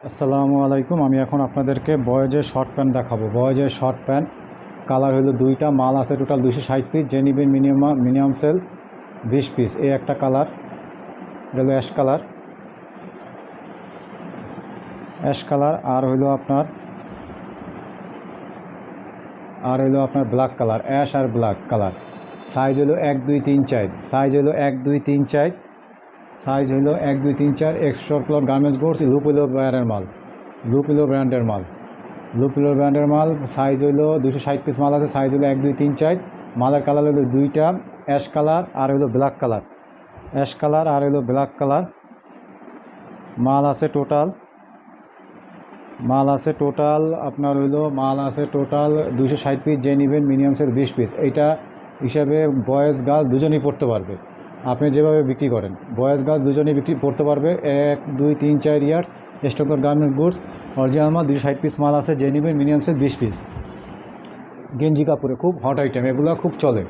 আসসালামু আলাইকুম। আমি এখন আপনাদেরকে বয়েজের শর্ট প্যান্ট দেখাবো। বয়েজের শর্ট প্যান্ট কালার হলো দুইটা, মাল আছে টোটাল 260 পিস। যে নিবেন মিনিমাম সেল 20 পিস। এই একটা কালার, এটা হলো অ্যাশ কালার, আর হইলো আপনার ব্ল্যাক কালার, অ্যাশ আর ব্ল্যাক কালার। সাইজ হলো 1 2 3 4, সাইজ হলো 1 2 3 4, সাইজ হলো 1 2 3 4। এক্সট্রা ক্লথ গার্মেন্টস গোর্স, লুপিলো ব্র্যান্ডের মাল, লুপিলো ব্র্যান্ডের মাল। সাইজ হলো 260 পিস মাল আছে, সাইজ হলো 1 2 3 4। মালের কালার হলো দুইটা, অ্যাশ কালার আর হলো ব্ল্যাক কালার, অ্যাশ কালার আর হলো ব্ল্যাক কালার। মাল আছে টোটাল 260 পিস। যে নেবেন মিনিমাম সেল 20 পিস। এইটা হিসাবে বয়েজ গার্লস দুজনেই পড়তে পারবে। আপনি যেভাবে বিক্রি করেন বয়েজ গার্লস দুজনেই পড়তে পারবে। 1 2 3 4 years stock garment goods, original মাল। 260 পিস মাল আছে, যে নেবেন মিনিমাম সেল 20 পিস। গেঞ্জি কাপড়ে খুব হট আইটেম, এগুলো খুব চলে।